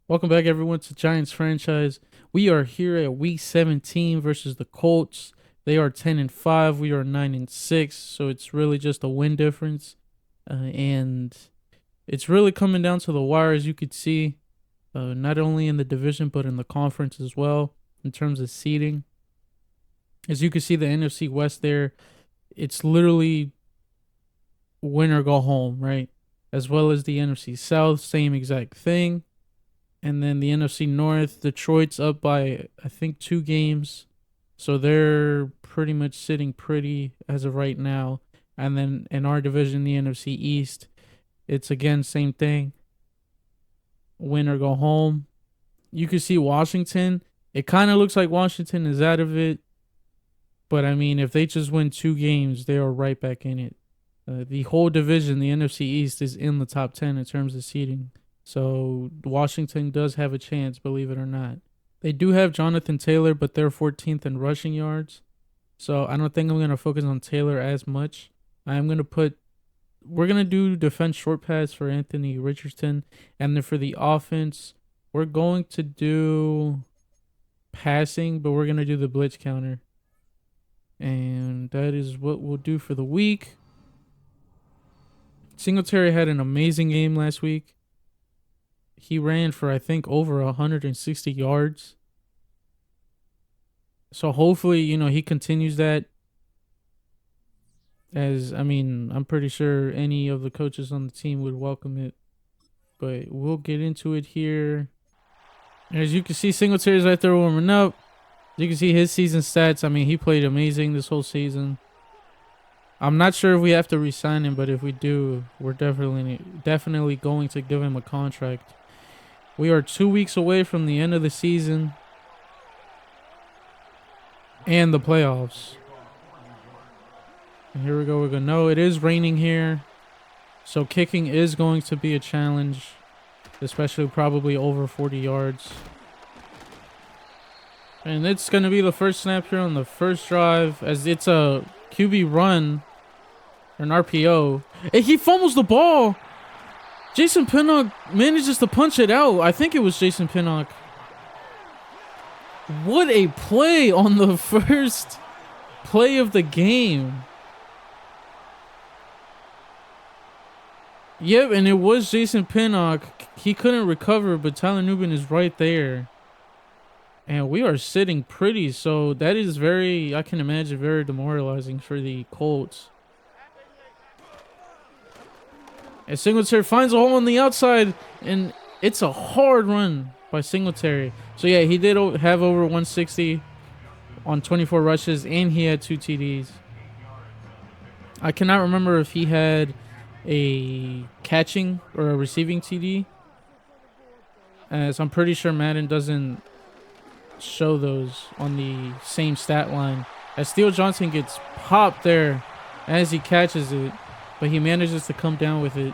Welcome back, everyone, to Giants franchise. We are here at Week 17 versus the Colts. They are 10-5. We are 9-6. So it's really just a win difference, and it's really coming down to the wire, as you could see, not only in the division but in the conference as well in terms of seeding. As you can see, the NFC West there, it's literally win or go home, right? As well as the NFC South, same exact thing. And then the NFC North, Detroit's up by, I think, 2 games. So they're pretty much sitting pretty as of right now. And then in our division, the NFC East, it's again, same thing. Win or go home. You can see Washington. It kind of looks like Washington is out of it. But, I mean, if they just win 2 games, they are right back in it. The whole division, the NFC East, is in the top 10 in terms of seeding. So Washington does have a chance, believe it or not. They do have Jonathan Taylor, but they're 14th in rushing yards. So I don't think I'm going to focus on Taylor as much. We're going to do defense short pass for Anthony Richardson. And then for the offense, we're going to do passing, but we're going to do the blitz counter. And that is what we'll do for the week. Singletary had an amazing game last week. He ran for, I think, over 160 yards. So hopefully, he continues that. I'm pretty sure any of the coaches on the team would welcome it. But we'll get into it here. As you can see, Singletary's right there warming up. You can see his season stats. He played amazing this whole season. I'm not sure if we have to re-sign him, but if we do, we're definitely going to give him a contract. We are 2 weeks away from the end of the season and the playoffs. And here we go. We're going to know it is raining here. So kicking is going to be a challenge, especially probably over 40 yards. And it's going to be the first snap here on the first drive, as it's a QB run, or an RPO. And he fumbles the ball. Jason Pinnock manages to punch it out. I think it was Jason Pinnock. What a play on the first play of the game. Yep, and it was Jason Pinnock. He couldn't recover, but Tyler Nubin is right there. And we are sitting pretty, so that is I can imagine, very demoralizing for the Colts. And Singletary finds a hole on the outside, and it's a hard run by Singletary. So, yeah, he did have over 160 on 24 rushes, and he had 2 TDs. I cannot remember if he had a catching or a receiving TD, as I'm pretty sure Madden doesn't show those on the same stat line. As Steele Johnson gets popped there as he catches it, but he manages to come down with it.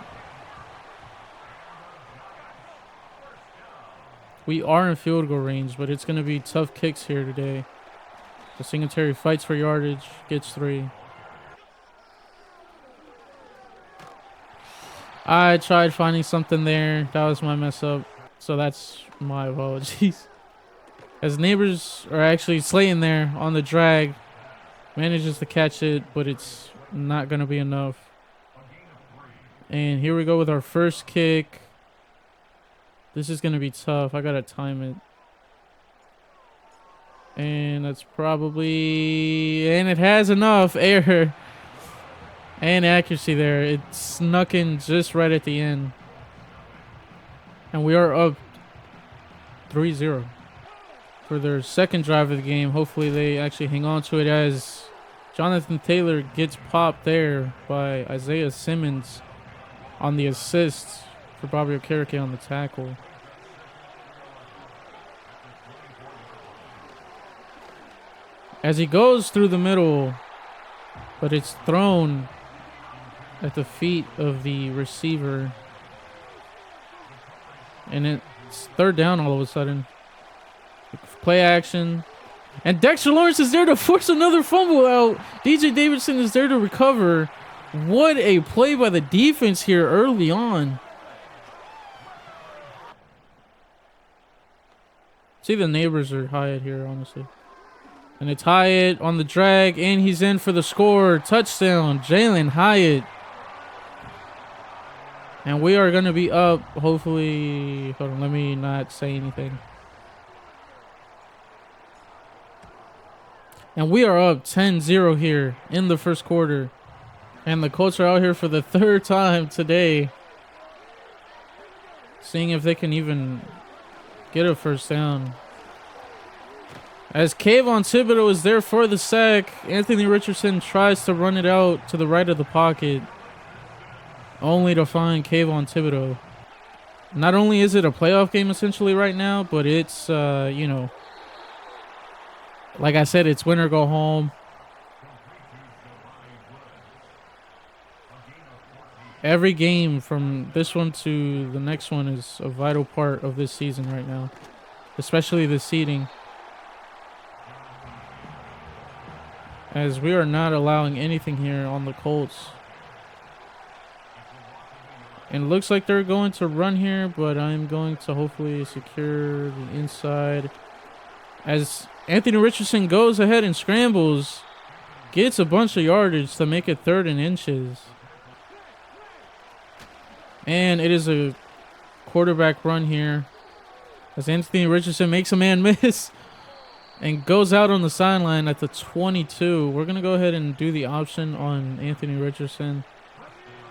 We are in field goal range, but it's going to be tough kicks here today. The Singletary fights for yardage, gets 3. I tried finding something there. That was my mess up. So that's my apologies. As neighbors are actually slaying there on the drag. Manages to catch it, but it's not going to be enough. And here we go with our first kick. This is going to be tough. I got to time it. And that's probably... And it has enough air and accuracy there. It snuck in just right at the end. And we are up 3-0 for their second drive of the game. Hopefully they actually hang on to it, as Jonathan Taylor gets popped there by Isaiah Simmons on the assist for Bobby Okereke on the tackle. As he goes through the middle, but it's thrown at the feet of the receiver. And it's third down all of a sudden. Play action. And Dexter Lawrence is there to force another fumble out. DJ Davidson is there to recover. What a play by the defense here early on. See, the neighbors are Hyatt here, honestly. And it's Hyatt on the drag, and he's in for the score. Touchdown, Jalen Hyatt. And we are going to be up, hopefully. Hold on, let me not say anything. And we are up 10-0 here in the first quarter. And the Colts are out here for the third time today, seeing if they can even get a first down. As Kayvon Thibodeau is there for the sack, Anthony Richardson tries to run it out to the right of the pocket, only to find Kayvon Thibodeau. Not only is it a playoff game essentially right now, but it's, you know, like I said, it's win or go home. Every game from this one to the next one is a vital part of this season right now, especially the seeding, as we are not allowing anything here on the Colts. And it looks like they're going to run here, but I'm going to hopefully secure the inside as Anthony Richardson goes ahead and scrambles, gets a bunch of yardage to make it 3rd and inches. And it is a quarterback run here as Anthony Richardson makes a man miss and goes out on the sideline at the 22. We're going to go ahead and do the option on Anthony Richardson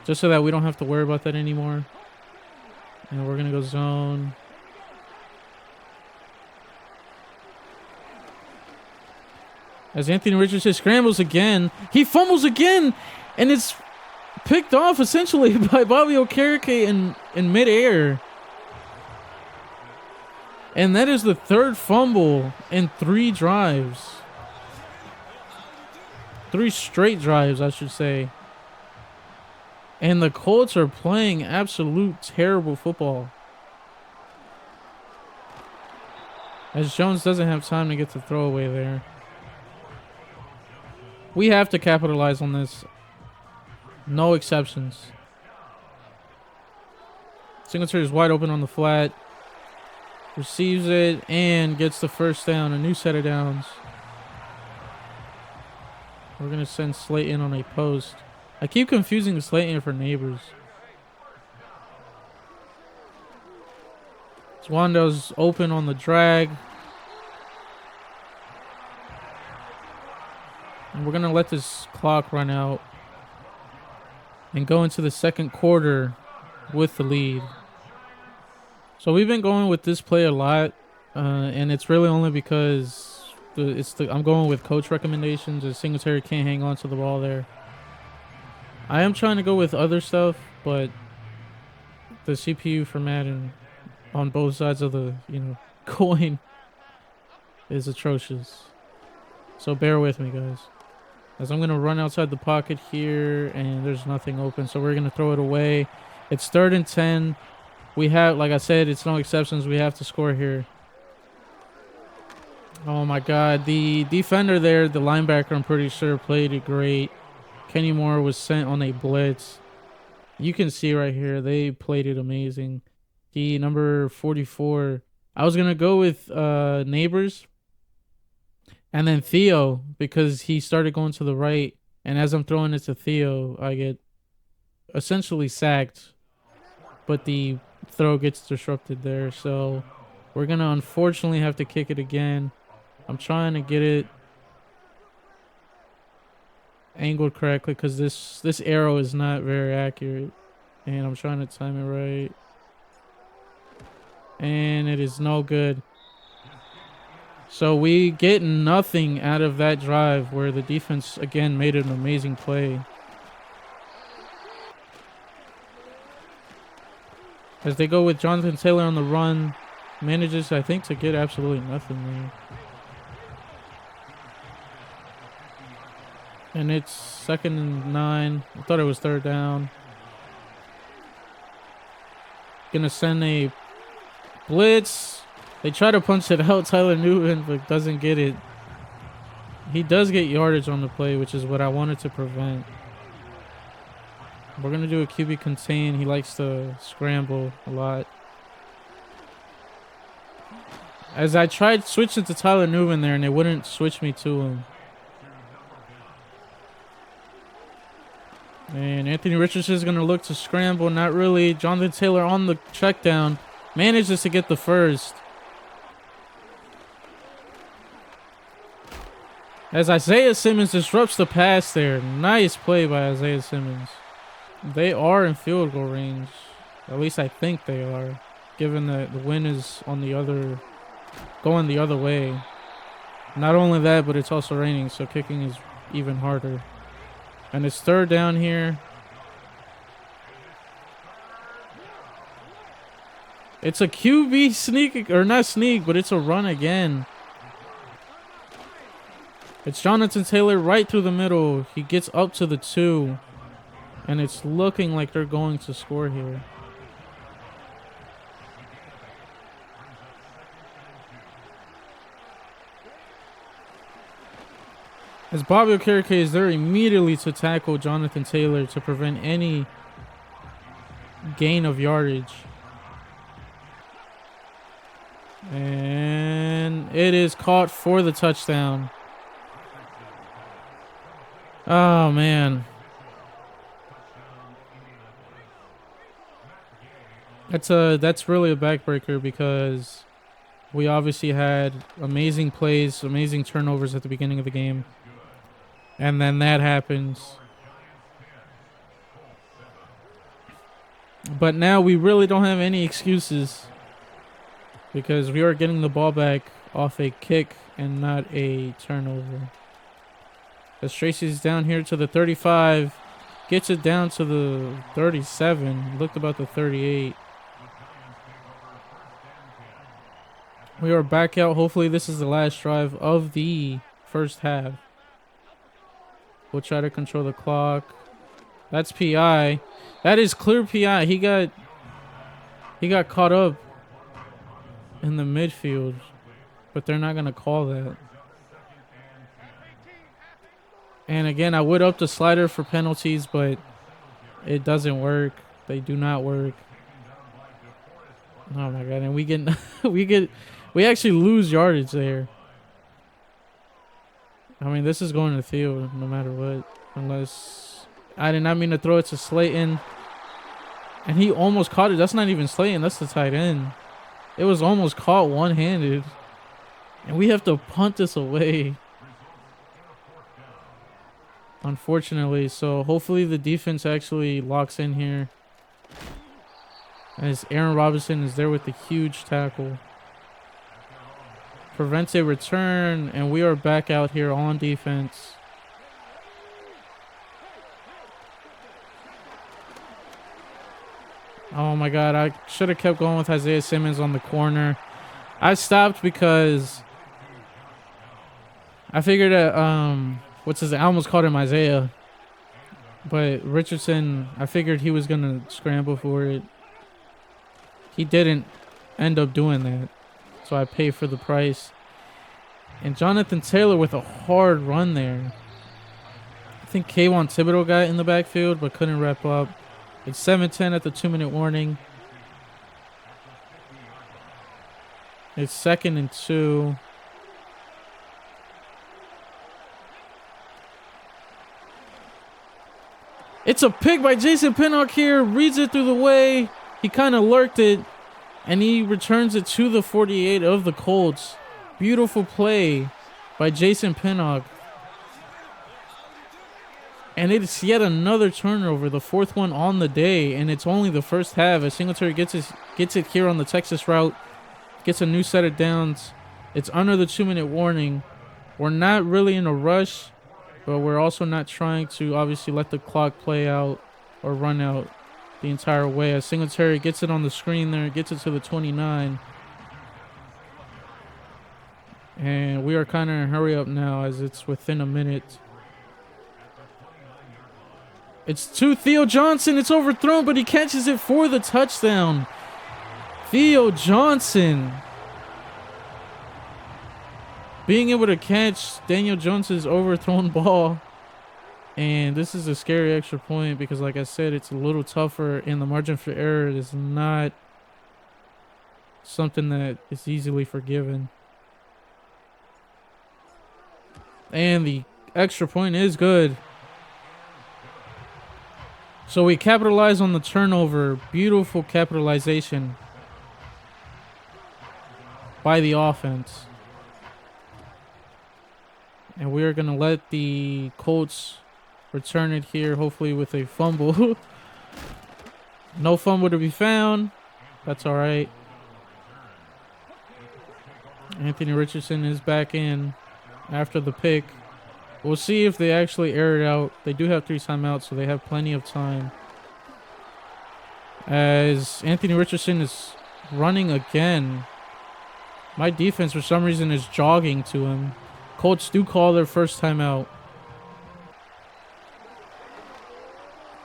just so that we don't have to worry about that anymore. And we're going to go zone. As Anthony Richardson scrambles again, he fumbles again, and it's picked off essentially by Bobby Okereke in midair. And that is the 3rd fumble in 3 drives. 3 straight drives, I should say. And the Colts are playing absolute terrible football, as Jones doesn't have time to get the throwaway there. We have to capitalize on this. No exceptions. Singletary is wide open on the flat. Receives it and gets the first down. A new set of downs. We're going to send Slayton on a post. I keep confusing Slayton for Neighbors. Wando's open on the drag. And we're going to let this clock run out and go into the second quarter with the lead. So we've been going with this play a lot, and it's really only because I'm going with coach recommendations, as Singletary can't hang on to the ball there. I am trying to go with other stuff, but the CPU for Madden on both sides of the coin is atrocious. So bear with me, guys, as I'm going to run outside the pocket here, and there's nothing open, so we're going to throw it away. It's 3rd and 10. We have, like I said, it's no exceptions. We have to score here. Oh, my God. The defender there, the linebacker, I'm pretty sure, played it great. Kenny Moore was sent on a blitz. You can see right here, they played it amazing. The number 44, I was going to go with Neighbors and then Theo, because he started going to the right. And as I'm throwing it to Theo, I get essentially sacked, but the throw gets disrupted there. So we're going to unfortunately have to kick it again. I'm trying to get it angled correctly because this arrow is not very accurate, and I'm trying to time it right, and it is no good. So we get nothing out of that drive where the defense again made an amazing play. As they go with Jonathan Taylor on the run, manages, I think, to get absolutely nothing there. And it's 2nd and 9. I thought it was 3rd down. Gonna send a blitz. They try to punch it out, Tyler Newton, but doesn't get it. He does get yardage on the play, which is what I wanted to prevent. We're gonna do a QB contain. He likes to scramble a lot. As I tried switching to Tyler Newman there, and they wouldn't switch me to him. And Anthony Richardson is going to look to scramble. Not really. Jonathan Taylor on the check down. Manages to get the first. As Isaiah Simmons disrupts the pass there. Nice play by Isaiah Simmons. They are in field goal range. At least I think they are. Given that the wind is on the other... going the other way. Not only that, but it's also raining, so kicking is even harder. And it's third down here. It's a QB sneak, or not sneak, but it's a run again. It's Jonathan Taylor right through the middle. He gets up to the 2. And it's looking like they're going to score here. As Bobby Okereke is there immediately to tackle Jonathan Taylor to prevent any gain of yardage. And it is caught for the touchdown. Oh, man. That's really a backbreaker because we obviously had amazing plays, amazing turnovers at the beginning of the game. And then that happens. But now we really don't have any excuses because we are getting the ball back off a kick and not a turnover. As Tracy's down here to the 35, gets it down to the 37, looked about the 38. We are back out. Hopefully this is the last drive of the first half. We'll try to control the clock. That's PI. That is clear PI. He got caught up in the midfield, but they're not going to call that. And again, I would up the slider for penalties, but it doesn't work. They do not work. Oh my God. And we actually lose yardage there. I mean, this is going to the field no matter what. Unless... I did not mean to throw it to Slayton. And he almost caught it. That's not even Slayton. That's the tight end. It was almost caught one-handed. And we have to punt this away. Unfortunately. So hopefully the defense actually locks in here. As Aaron Robinson is there with the huge tackle. Prevents a return, and we are back out here on defense. Oh my God, I should have kept going with Isaiah Simmons on the corner. I stopped because I figured that, I almost called him Isaiah. But Richardson, I figured he was going to scramble for it. He didn't end up doing that. So I pay for the price. And Jonathan Taylor with a hard run there. I think Kayvon Thibodeau got in the backfield but couldn't wrap up. It's 7-10 at the 2-minute warning. It's 2nd and 2. It's a pick by Jason Pinnock here. Reads it through the way. He kind of lurked it. And he returns it to the 48 of the Colts. Beautiful play by Jason Pinnock. And it's yet another turnover, the 4th one on the day. And it's only the first half. As Singletary gets it here on the Texas route. Gets a new set of downs. It's under the 2-minute warning. We're not really in a rush. But we're also not trying to obviously let the clock play out or run out the entire way. As Singletary gets it on the screen there, gets it to the 29. And we are kind of in a hurry up now as it's within a minute. It's to Theo Johnson. It's overthrown, but he catches it for the touchdown. Theo Johnson being able to catch Daniel Jones's overthrown ball. And this is a scary extra point because, like I said, it's a little tougher, and the margin for error is not something that is easily forgiven. And the extra point is good. So we capitalize on the turnover. Beautiful capitalization by the offense. And we are going to let the Colts return it here, hopefully with a fumble. No fumble to be found. That's all right. Anthony Richardson is back in after the pick. We'll see if they actually air it out. They do have 3 timeouts, so they have plenty of time. As Anthony Richardson is running again. My defense, for some reason, is jogging to him. Colts do call their first timeout.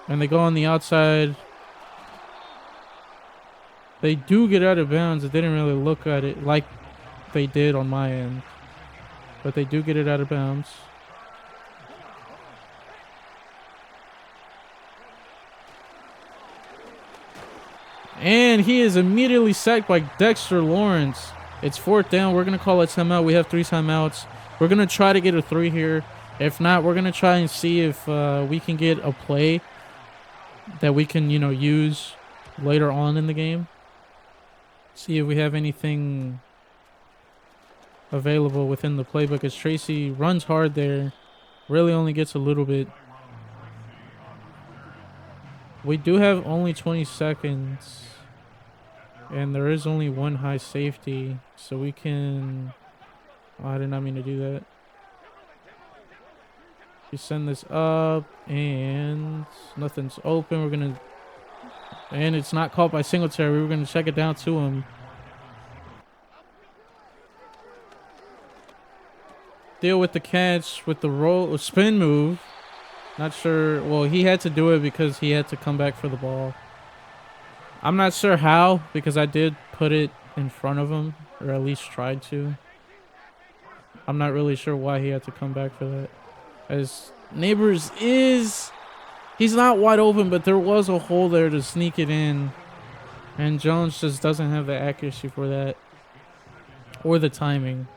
And they go on the outside. They do get out of bounds. It didn't really look at it like they did on my end. But they do get it out of bounds. And he is immediately sacked by Dexter Lawrence. It's 4th down. We're going to call a timeout. We have 3 timeouts. We're going to try to get a 3 here. If not, we're going to try and see if we can get a play that we can, use later on in the game. See if we have anything available within the playbook, as Tracy runs hard there. Really only gets a little bit. We do have only 20 seconds. And there is only 1 high safety. So we can... Oh, I did not mean to do that. We send this up. And nothing's open. We're going to... And it's not caught by Singletary. We were going to check it down to him. Deal with the catch with the roll spin move. Not sure. Well, he had to do it because he had to come back for the ball. I'm not sure how, because I did put it in front of him, or at least tried to. I'm not really sure why he had to come back for that. As Neighbors is... He's not wide open, but there was a hole there to sneak it in. And Jones just doesn't have the accuracy for that. Or the timing.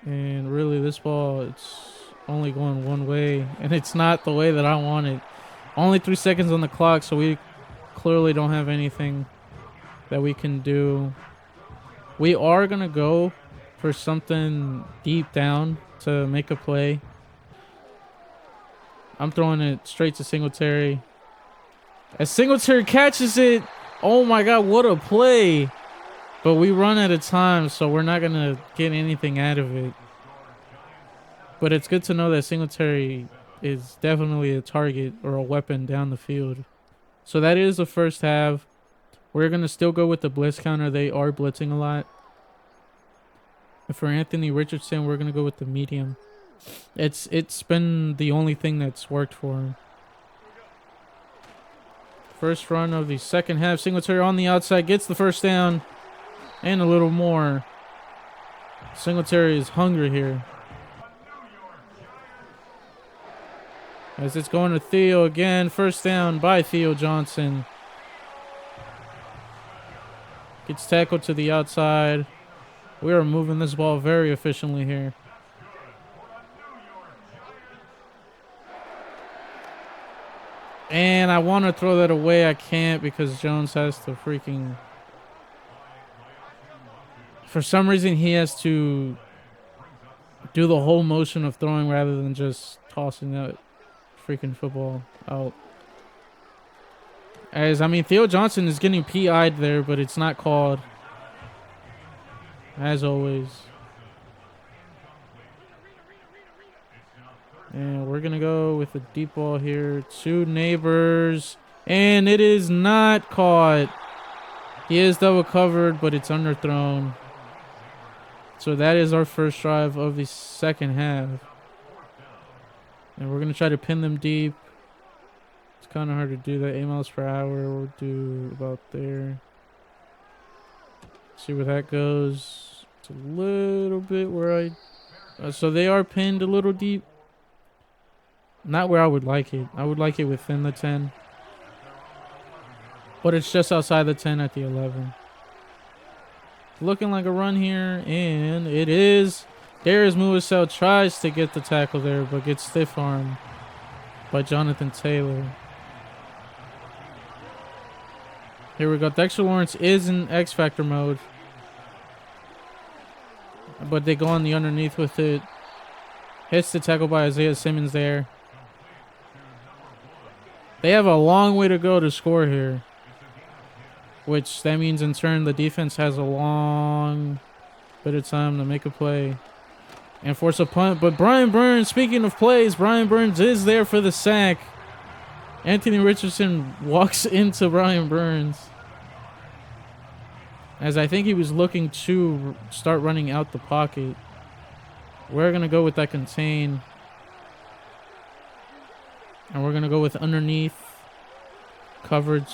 And really, this ball, it's only going one way. And it's not the way that I want it. Only 3 seconds on the clock, so we clearly don't have anything that we can do. We are going to go for something deep down to make a play. I'm throwing it straight to Singletary. As Singletary catches it, oh my God, what a play. But we run out of time, so we're not going to get anything out of it. But it's good to know that Singletary is definitely a target or a weapon down the field. So that is the first half. We're going to still go with the blitz counter. They are blitzing a lot. And for Anthony Richardson, we're going to go with the medium. It's been the only thing that's worked for him. First run of the second half. Singletary on the outside gets the first down and a little more. Singletary is hungry here. As it's going to Theo again. First down by Theo Johnson. Gets tackled to the outside. We are moving this ball very efficiently here. And I want to throw that away. I can't because Jones has to freaking... For some reason, he has to do the whole motion of throwing rather than just tossing that freaking football out. As, I mean, Theo Johnson is getting PI'd there, but it's not called. As always. And we're going to go with a deep ball here to Neighbors. And it is not caught. He is double covered, but it's underthrown. So that is our first drive of the second half. And we're going to try to pin them deep. It's kind of hard to do that. 8 miles per hour. We'll do about there. See where that goes. It's a little bit where I... so they are pinned a little deep. Not where I would like it. I would like it within the 10. But it's just outside the 10 at the 11. Looking like a run here, and it is. Darius Muasel tries to get the tackle there, but gets stiff armed by Jonathan Taylor. Here we go. Dexter Lawrence is in X Factor mode, but they go on the underneath with it. Hits the tackle by Isaiah Simmons there. They have a long way to go to score here, which that means in turn the defense has a long bit of time to make a play and force a punt. But Brian Burns, speaking of plays, Brian Burns is there for the sack. Anthony Richardson walks into Brian Burns, as I think he was looking to start running out the pocket. We're going to go with that contain. And we're going to go with underneath coverage,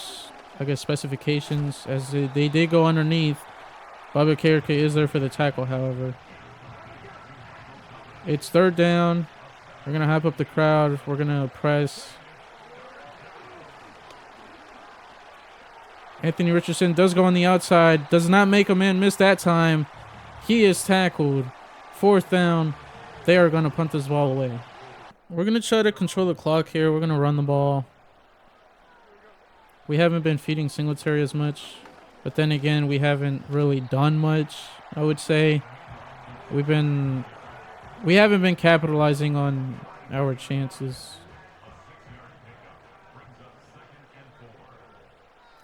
I guess, specifications, as they did go underneath. Bobby Okereke is there for the tackle, however. It's third down. We're going to hype up the crowd. We're going to press. Anthony Richardson does go on the outside. Does not make a man miss that time. He is tackled. Fourth down. They are going to punt this ball away. We're going to try to control the clock here. We're going to run the ball. We haven't been feeding Singletary as much. But then again, we haven't really done much, I would say. We haven't been capitalizing on our chances.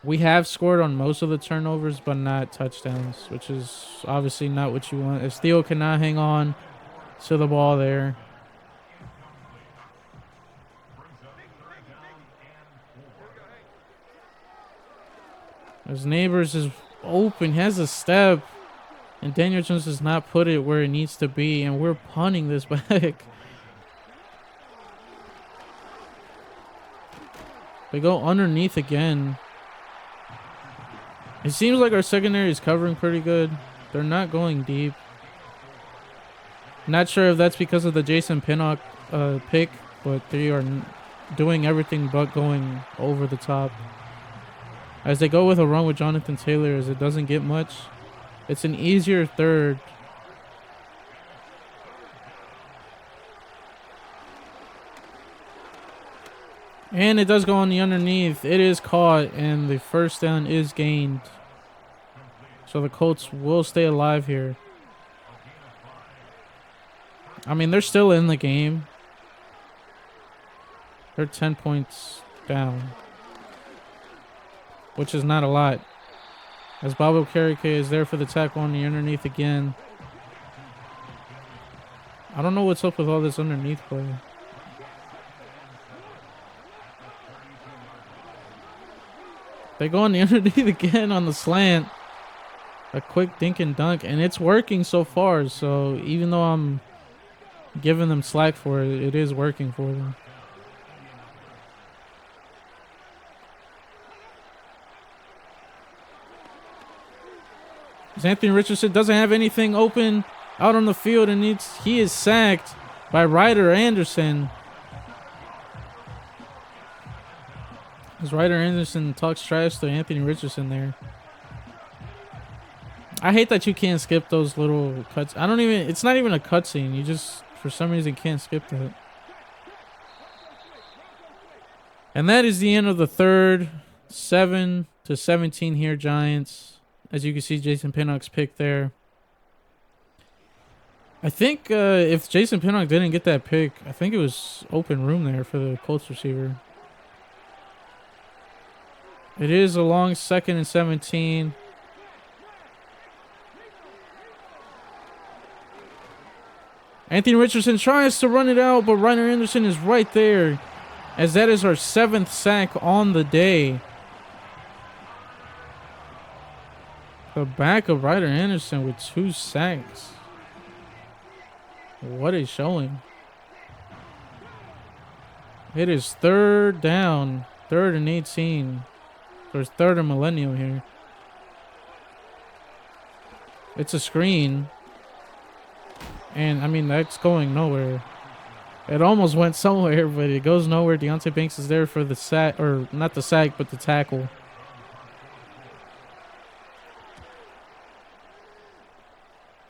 We have scored on most of the turnovers, but not touchdowns, which is obviously not what you want. As Theo cannot hang on to the ball there. As Neighbors is open, has a step, and Daniel Jones does not put it where it needs to be, and we're punting this back. They go underneath again. It seems like our secondary is covering pretty good. They're not going deep. Not sure if that's because of the Jason Pinnock pick, but they are doing everything but going over the top. As they go with a run with Jonathan Taylor, as it doesn't get much. It's an easier third. And it does go on the underneath. It is caught, and the first down is gained. So the Colts will stay alive here. I mean, they're still in the game. They're 10 points down, which is not a lot. As Bob Okereke is there for the tackle on the underneath again. I don't know what's up with all this underneath play. They go on the underneath again on the slant. A quick dink and dunk, and it's working so far. So even though I'm giving them slack for it, it is working for them. Anthony Richardson doesn't have anything open out on the field, and he is sacked by Ryder Anderson. As Ryder Anderson talks trash to Anthony Richardson there. I hate that you can't skip those little cuts. It's not even a cutscene. You just, for some reason, can't skip that. And that is the end of the third. 7-17 here, Giants. As you can see, Jason Pinnock's pick there. I think if Jason Pinnock didn't get that pick, I think it was open room there for the Colts receiver. It is a long 2nd and 17. Anthony Richardson tries to run it out, but Ryder Anderson is right there, as that is our 7th sack on the day. The back of Ryder Anderson with 2 sacks. What a showing. It is third down. 3rd and 18. There's 3rd and millennial here. It's a screen. And, I mean, that's going nowhere. It almost went somewhere, but it goes nowhere. Deonte Banks is there for the sack. Or, not the sack, but the tackle.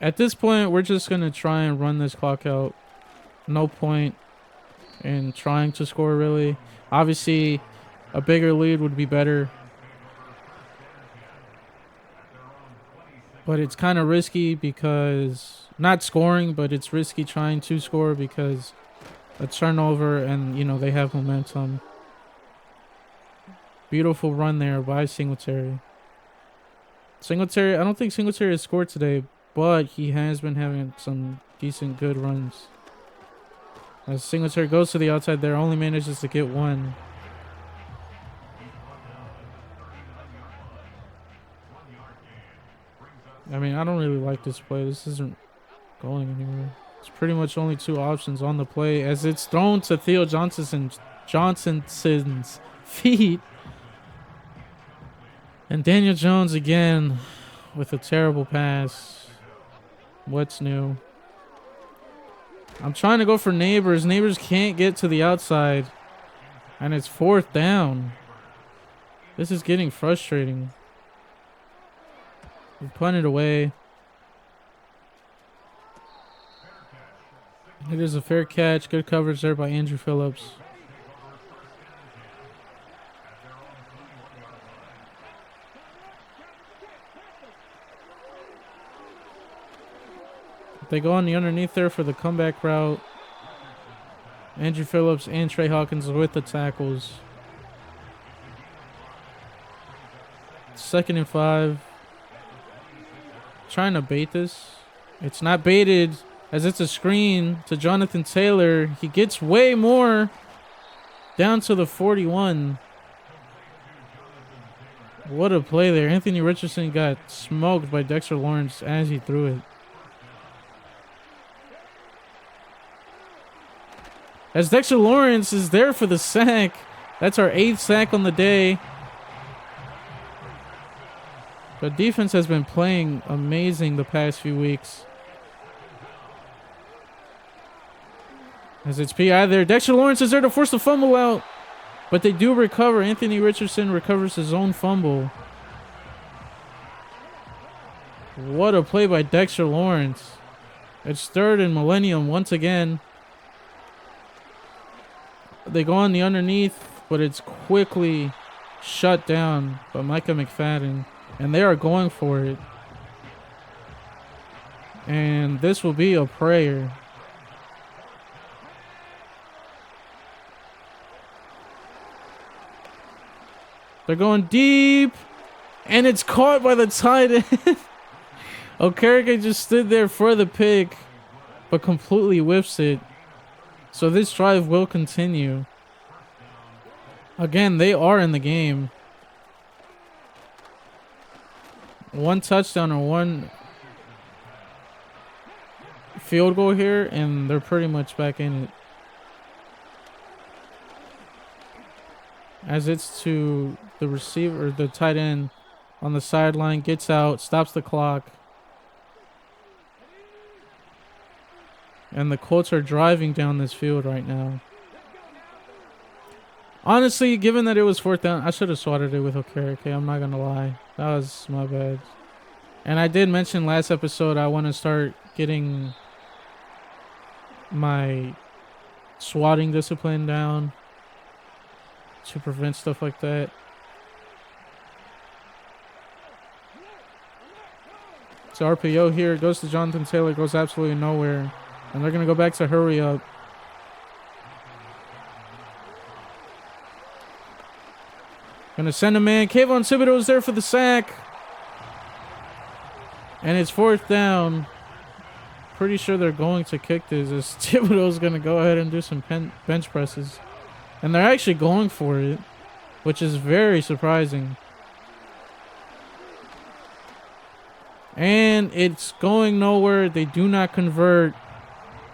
At this point, we're just going to try and run this clock out. No point in trying to score, really. Obviously, a bigger lead would be better. But it's kind of risky because... Not scoring, but it's risky trying to score because a turnover and, you know, they have momentum. Beautiful run there by Singletary. Singletary, I don't think Singletary has scored today, but he has been having some decent good runs. As Singletary goes to the outside there, only manages to get one. I mean, I don't really like this play. This isn't going anywhere. It's pretty much only two options on the play as it's thrown to Theo Johnson's feet. And Daniel Jones again with a terrible pass. What's new? I'm trying to go for Neighbors. Neighbors can't get to the outside. And it's 4th down. This is getting frustrating. We punted away. It is a fair catch. Good coverage there by Andrew Phillips. They go on the underneath there for the comeback route. Andrew Phillips and Trey Hawkins with the tackles. 2nd and 5. Trying to bait this. It's not baited as it's a screen to Jonathan Taylor. He gets way more down to the 41. What a play there. Anthony Richardson got smoked by Dexter Lawrence as he threw it. As Dexter Lawrence is there for the sack. That's our 8th sack on the day. But defense has been playing amazing the past few weeks. As it's PI there. Dexter Lawrence is there to force the fumble out. But they do recover. Anthony Richardson recovers his own fumble. What a play by Dexter Lawrence. It's 3rd and Millennium once again. They go on the underneath, but it's quickly shut down by Micah McFadden. And they are going for it. And this will be a prayer. They're going deep. And it's caught by the tight end. Okereke just stood there for the pick, but completely whiffs it. So this drive will continue. Again, they are in the game. 1 touchdown or 1 field goal here, and they're pretty much back in it. As it's to the receiver, the tight end on the sideline, gets out, stops the clock. And the Colts are driving down this field right now. Honestly, given that it was 4th down, I should have swatted it with Okereke. I'm not going to lie. That was my bad. And I did mention last episode I want to start getting my swatting discipline down to prevent stuff like that. So RPO here. Goes to Jonathan Taylor. Goes absolutely nowhere. And they're going to go back to hurry up. Going to send a man. Kayvon Thibodeau's there for the sack. And it's 4th down. Pretty sure they're going to kick this as Thibodeau's going to go ahead and do some bench presses. And they're actually going for it, which is very surprising. And it's going nowhere. They do not convert.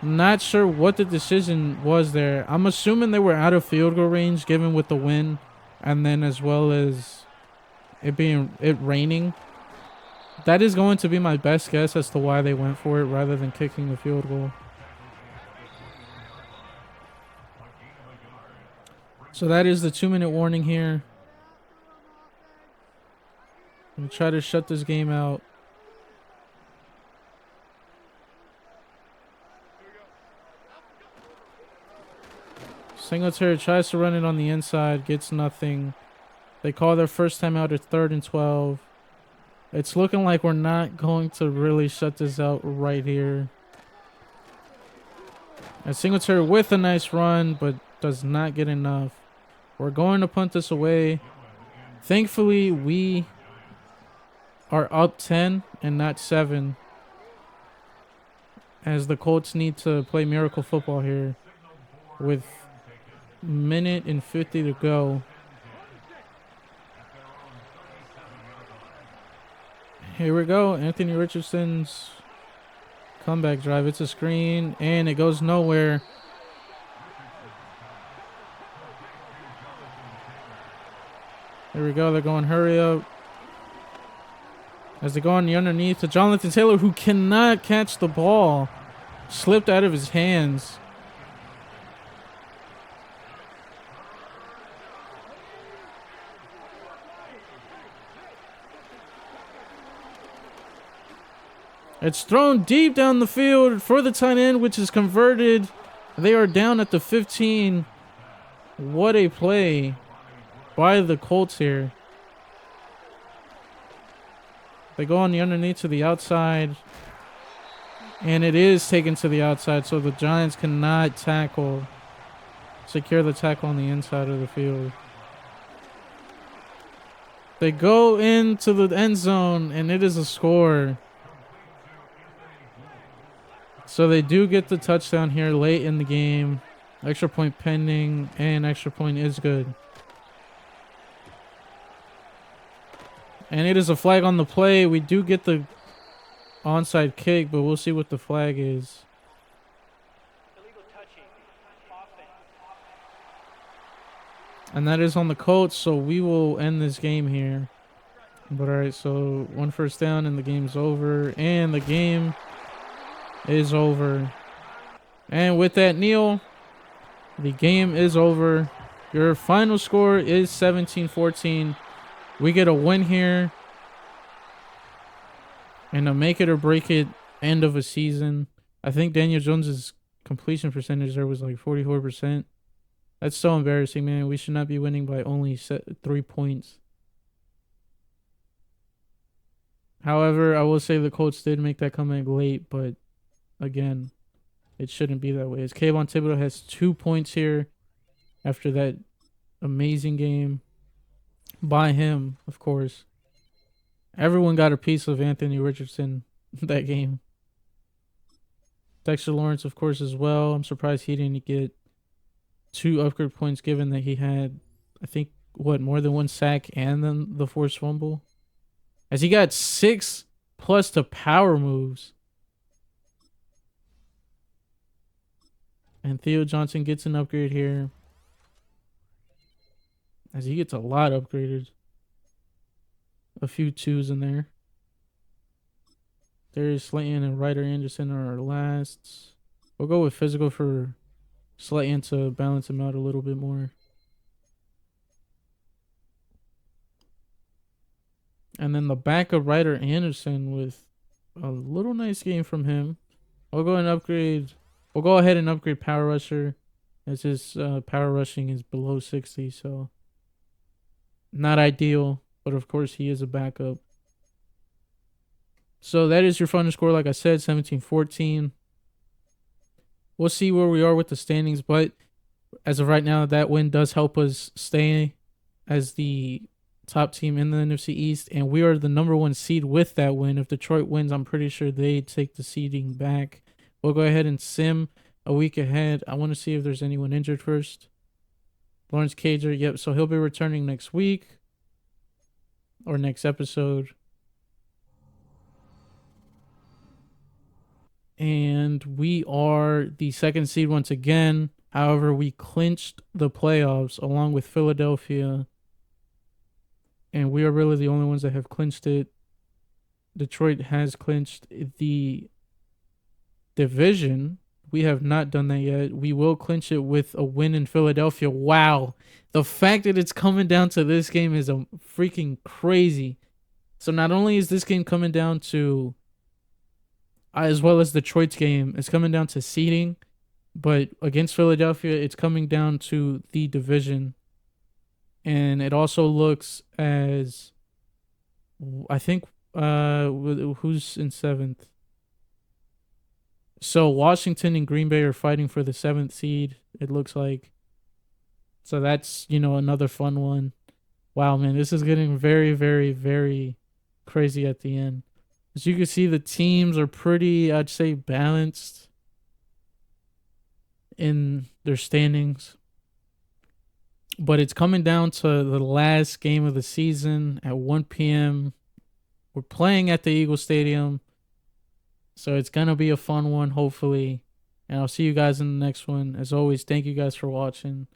Not sure what the decision was there. I'm assuming they were out of field goal range given with the wind. And then as well as it raining. That is going to be my best guess as to why they went for it rather than kicking the field goal. So that is the 2-minute warning here. I'm going to try to shut this game out. Singletary tries to run it on the inside, gets nothing. They call their first time out at 3rd and 12. It's looking like we're not going to really shut this out right here. And Singletary with a nice run, but does not get enough. We're going to punt this away. Thankfully, we are up 10 and not 7, as the Colts need to play miracle football here with minute and 50 to go. Here we go. Anthony Richardson's comeback drive. It's a screen, and it goes nowhere. Here we go. They're going hurry up. As they go on the underneath to Jonathan Taylor, who cannot catch the ball. Slipped out of his hands. It's thrown deep down the field for the tight end, which is converted. They are down at the 15. What a play by the Colts here. They go on the underneath to the outside. And it is taken to the outside, so the Giants cannot secure the tackle on the inside of the field. They go into the end zone, and it is a score. So they do get the touchdown here late in the game. Extra point pending, and extra point is good. And it is a flag on the play. We do get the onside kick, but we'll see what the flag is. And that is on the Colts, so we will end this game here. But alright, so 1 first down and the game's over. And the game is over. And with that, Neil, the game is over. Your final score is 17-14. We get a win here. And a make it or break it end of a season. I think Daniel Jones's completion percentage there was like 44%. That's so embarrassing, man. We should not be winning by only 3 points. However, I will say the Colts did make that comeback late, but again, it shouldn't be that way. As Kayvon Thibodeau has 2 points here after that amazing game by him, of course. Everyone got a piece of Anthony Richardson that game. Dexter Lawrence, of course, as well. I'm surprised he didn't get 2 upgrade points given that he had, I think, more than 1 sack and then the forced fumble. As he got 6 plus to power moves. And Theo Johnson gets an upgrade here. As he gets a lot upgraded. A few 2s in there. Darius Slayton and Ryder Anderson are our lasts. We'll go with physical for Slayton to balance him out a little bit more. And then the backup Ryder Anderson with a little nice game from him. We'll go ahead and upgrade Power Rusher, as his power rushing is below 60, so not ideal. But of course, he is a backup. So that is your final score. Like I said, 17-14. We'll see where we are with the standings. But as of right now, that win does help us stay as the top team in the NFC East. And we are the #1 seed with that win. If Detroit wins, I'm pretty sure they take the seeding back. We'll go ahead and sim a week ahead. I want to see if there's anyone injured first. Lawrence Cager, yep. So he'll be returning next week. Or next episode. And we are the 2nd seed once again. However, we clinched the playoffs along with Philadelphia. And we are really the only ones that have clinched it. Detroit has clinched the division. We have not done that yet. We will clinch it with a win in Philadelphia. Wow. The fact that it's coming down to this game is a freaking crazy. So not only is this game coming down to, as well as Detroit's game, it's coming down to seeding. But against Philadelphia, it's coming down to the division, and it also looks as I think who's in seventh. So Washington and Green Bay are fighting for the seventh seed. It looks like. So that's another fun one. Wow, man, this is getting very, very, very crazy at the end. As you can see, the teams are pretty, I'd say, balanced in their standings. But it's coming down to the last game of the season at 1 p.m. We're playing at the Eagle Stadium. So it's going to be a fun one, hopefully. And I'll see you guys in the next one. As always, thank you guys for watching.